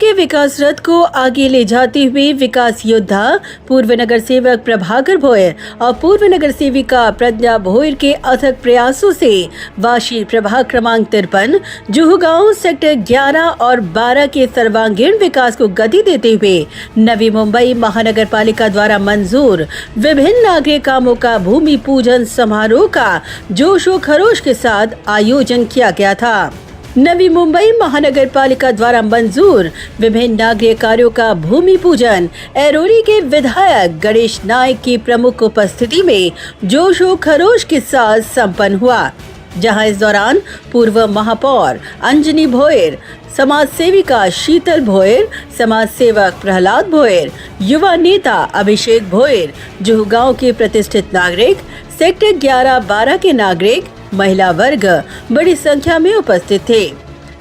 के विकास रथ को आगे ले जाते हुए विकास योद्धा पूर्व नगर सेवक प्रभाकर भोयर और पूर्व नगर सेविका प्रज्ञा भोयर के अथक प्रयासों से वाशी प्रभाग क्रमांक 53 जुहू गांव सेक्टर 11 और 12 के सर्वांगीण विकास को गति देते हुए नवी मुंबई महानगर पालिका द्वारा मंजूर विभिन्न नागरिक कामों का भूमि पूजन समारोह का जोशो खरोश के साथ आयोजन किया गया था। नवी मुंबई महानगर पालिका द्वारा मंजूर विभिन्न नागरिक कार्यों का भूमि पूजन एरोरी के विधायक गणेश नायक की प्रमुख उपस्थिति में जोशो खरोश के साथ संपन्न हुआ, जहां इस दौरान पूर्व महापौर अंजनी भोयर, समाज सेविका शीतल भोयर, समाज सेवक प्रहलाद भोयर, युवा नेता अभिषेक भोयर, जुहू गांव के प्रतिष्ठित नागरिक, सेक्टर 11-12 के नागरिक, महिला वर्ग बड़ी संख्या में उपस्थित थे।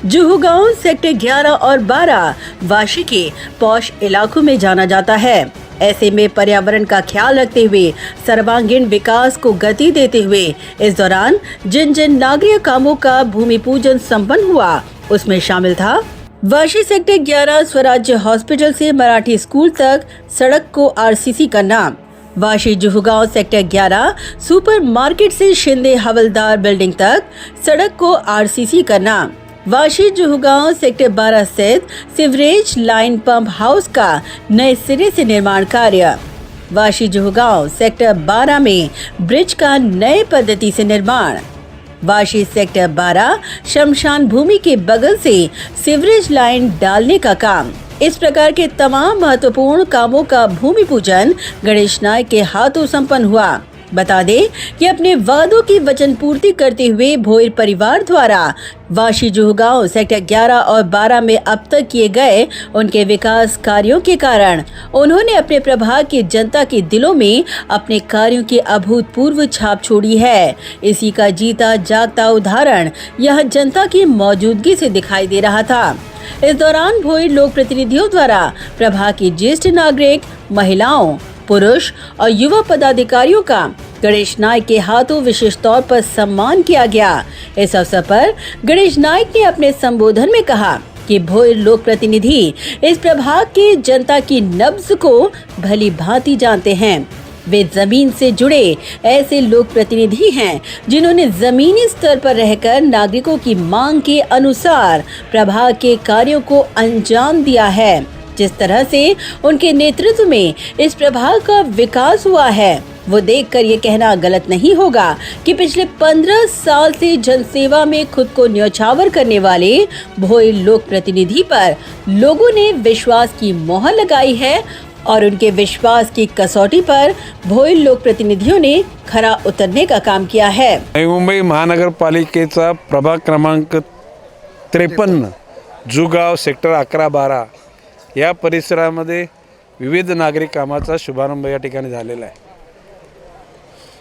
जुहू गांव सेक्टर 11 और 12 वाशी के पौष इलाकों में जाना जाता है। ऐसे में पर्यावरण का ख्याल रखते हुए सर्वांगीण विकास को गति देते हुए इस दौरान जिन जिन नागरिक कामों का भूमि पूजन संपन्न हुआ उसमें शामिल था वाशी सेक्टर 11 स्वराज्य हॉस्पिटल से मराठी स्कूल तक सड़क को आरसीसी करना, वाशी जुहू गांव सेक्टर 11 सुपर मार्केट से शिंदे हवलदार बिल्डिंग तक सड़क को आरसीसी करना, वाशी जुहू गांव सेक्टर 12 स्थित सीवरेज लाइन पंप हाउस का नए सिरे से निर्माण कार्य, वाशी जुहू गांव सेक्टर 12 में ब्रिज का नए पद्धति से निर्माण, वाशी सेक्टर 12 शमशान भूमि के बगल से सीवरेज लाइन डालने का काम। इस प्रकार के तमाम महत्वपूर्ण कामों का भूमि पूजन गणेश नायक के हाथों संपन्न हुआ। बता दें कि अपने वादों की वचन पूर्ति करते हुए भोयर परिवार द्वारा वाशी जुहू गांव सेक्टर 11 और 12 में अब तक किए गए उनके विकास कार्यों के कारण उन्होंने अपने प्रभाग की जनता के दिलों में अपने कार्यों की अभूतपूर्व छाप छोड़ी है। इसी का जीता जागता उदाहरण यह जनता की मौजूदगी से दिखाई दे रहा था। इस दौरान भोयर लोक प्रतिनिधियों द्वारा प्रभाग की ज्येष्ठ नागरिक, महिलाओं, पुरुष और युवा पदाधिकारियों का गणेश नायक के हाथों विशेष तौर पर सम्मान किया गया। इस अवसर पर गणेश नायक ने अपने संबोधन में कहा कि भोयर लोक प्रतिनिधि इस प्रभाग के जनता की नब्ज को भली भांति जानते हैं। वे जमीन से जुड़े ऐसे लोक प्रतिनिधि हैं जिन्होंने जमीनी स्तर पर रहकर नागरिकों की मांग के अनुसार प्रभाग के कार्यों को अंजाम दिया है। जिस तरह से उनके नेतृत्व में इस प्रभाग का विकास हुआ है वो देखकर ये कहना गलत नहीं होगा कि पिछले 15 साल से जनसेवा में खुद को न्यौछावर करने वाले भोयर लोक प्रतिनिधि पर लोगों ने विश्वास की मोहर लगाई है और उनके विश्वास की कसौटी पर भोयर लोक प्रतिनिधियों ने खरा उतरने का काम किया है। नवी मुंबई महानगरपालिकेचा प्रभाग क्रमांक 53 जुहू गाव सेक्टर 11-12 या परिसरामध्ये विविध नागरिक कामाचा शुभारंभ या ठिकाणी झालेला आहे।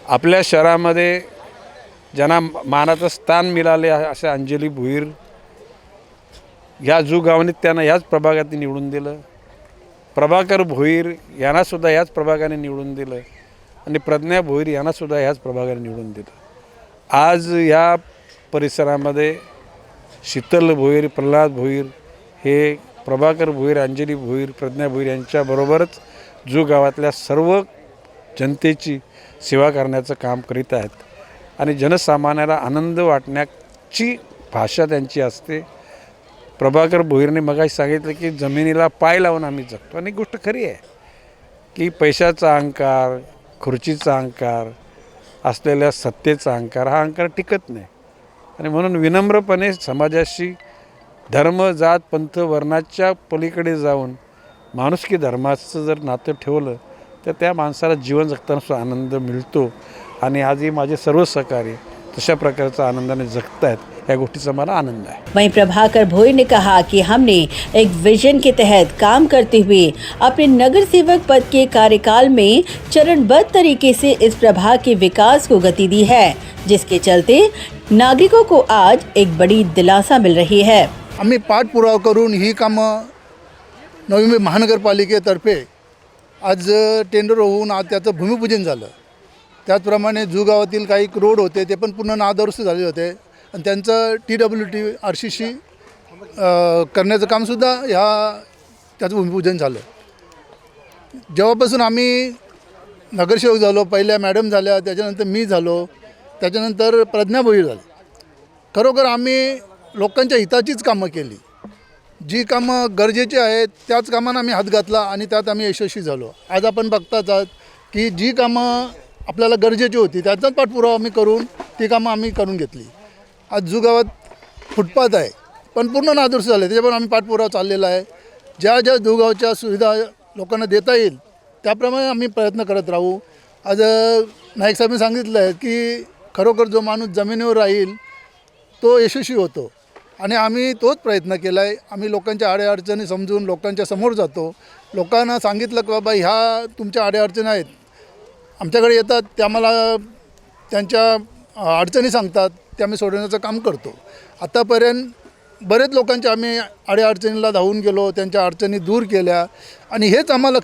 आपल्या शहरामध्ये ज्यांना मानाचं स्थान मिळाले अशा अंजली भोयर या जुहू गावाने त्यांना याच प्रभागात निवडून दिलं। प्रभाकर भोयर यांना सुद्धा याच प्रभागाने निवडून दिलं आणि प्रज्ञा भोयर यांना सुद्धा याच प्रभागाने निवडून दिलं। आज या परिसरामध्ये शीतल भोयर, प्रल्हाद भोयर हे प्रभाकर भोयर, अंजली भोयर, प्रज्ञा भोयर यांच्याबरोबरच जुहू गावातल्या सर्व जनतेची सेवा करण्याचं काम करीत आहेत आणि जनसामान्याला आनंद वाटण्याची भाषा त्यांची असते। प्रभाकर भोयरने मगाशी सांगितलं की जमिनीला पाय लावून आम्ही जगतो आणि गोष्ट खरी आहे की पैशाचा अहंकार, खुर्चीचा अहंकार, असलेल्या सत्तेचा अहंकार हा अहंकार टिकत नाही आणि म्हणून विनम्रपणे समाजाशी धर्म, जात, पंथ, वर्णाच्या पलीकडे जाऊन माणुसकी धर्माचं जर नातं ठेवलं तर त्या माणसाला जीवन जगताना सुद्धा आनंद मिळतो आणि आजही माझे सर्व सहकारी तशा प्रकारचा आनंदाने जगतायत या गोष्टीचा मला आनंद है। वहीं प्रभाकर भोयर ने कहा कि हमने एक विजन के तहत काम करते हुए अपने नगर सेवक पद के कार्यकाल में चरणबद्ध तरीके से इस प्रभाग के विकास को गति दी है, जिसके चलते नागरिकों को आज एक बड़ी दिलासा मिल रही है। आम्ही पाठपुरावा करून ही कामं नवी मुंबई महानगरपालिकेतर्फे आज टेंडर होऊन आज त्याचं भूमिपूजन झालं। त्याचप्रमाणे जुहू गावातील काही रोड होते ते पण पूर्ण नादुरुस्त झाले होते आणि त्यांचं TWT RCC करण्याचं कामसुद्धा ह्या त्याचं भूमिपूजन झालं. जेव्हापासून आम्ही नगरसेवक झालो, पहिल्या मॅडम झाल्या, त्याच्यानंतर मी झालो, त्याच्यानंतर प्रज्ञा भोईर झाली. खरोखर आम्ही लोकांच्या हिताचीच कामं केली. जी कामं गरजेची आहेत त्याच कामांना आम्ही हात घातला आणि त्यात आम्ही यशस्वी झालो. आज आपण बघताच आहात की जी कामं आपल्याला गरजेची होती त्याचाच पाठपुरावा आम्ही करून ती कामं आम्ही करून घेतली. आज जुगावात फुटपाथ आहे पण पूर्ण नादुरुस्त झाले, त्याच्यावर आम्ही पाठपुरावा चाललेला आहे. ज्या ज्या जुगावच्या सुविधा लोकांना देता येईल त्याप्रमाणे आम्ही प्रयत्न करत राहू. आज नाईक साहेबांनी सांगितलं आहे की खरोखर जो माणूस जमिनीवर राहील तो यशस्वी होतो आणि आम्ही तोच प्रयत्न केला आहे. आम्ही लोकांच्या अडीअडचणी समजून लोकांच्या समोर जातो. लोकांना सांगितलं की बाबा ह्या तुमच्या अडीअडचणी आहेत, आमच्याकडे येतात, ते आम्हाला त्यांच्या अडचणी सांगतात, ते आम्ही सोडवण्याचं काम करतो. आतापर्यंत बरेच लोकांच्या आम्ही अडीअडचणीला धावून गेलो, त्यांच्या अडचणी दूर केल्या आणि हेच आम्हाला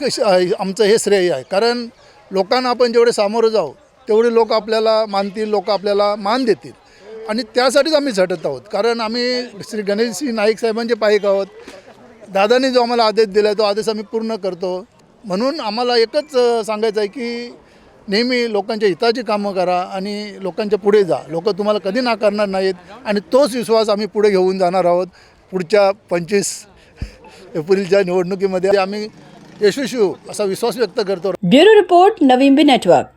आमचं हे श्रेय आहे. कारण लोकांना आपण जेवढे सामोरं जाऊ तेवढे लोक आपल्याला मानतील, लोक आपल्याला मान देतील आणि त्यासाठीच आम्ही झटत आहोत. कारण आम्ही श्री गणेशजी नाईक साहेबांचे पाईक आहोत. दादांनी जो आम्हाला आदेश दिला आहे तो आदेश आम्ही पूर्ण करतो. म्हणून आम्हाला एकच सांगायचं आहे की नेहमी लोकांच्या हिताची कामं करा आणि लोकांच्या पुढे जा. लोक तुम्हाला कधी नाकारणार नाहीत आणि तोच विश्वास आम्ही पुढे घेऊन जाणार आहोत. पुढच्या 25 एप्रिलच्या निवडणुकीमध्ये आम्ही यशस्वी होऊ असा विश्वास व्यक्त करतो. ब्युरो रिपोर्ट, नवीन बी नेटवर्क.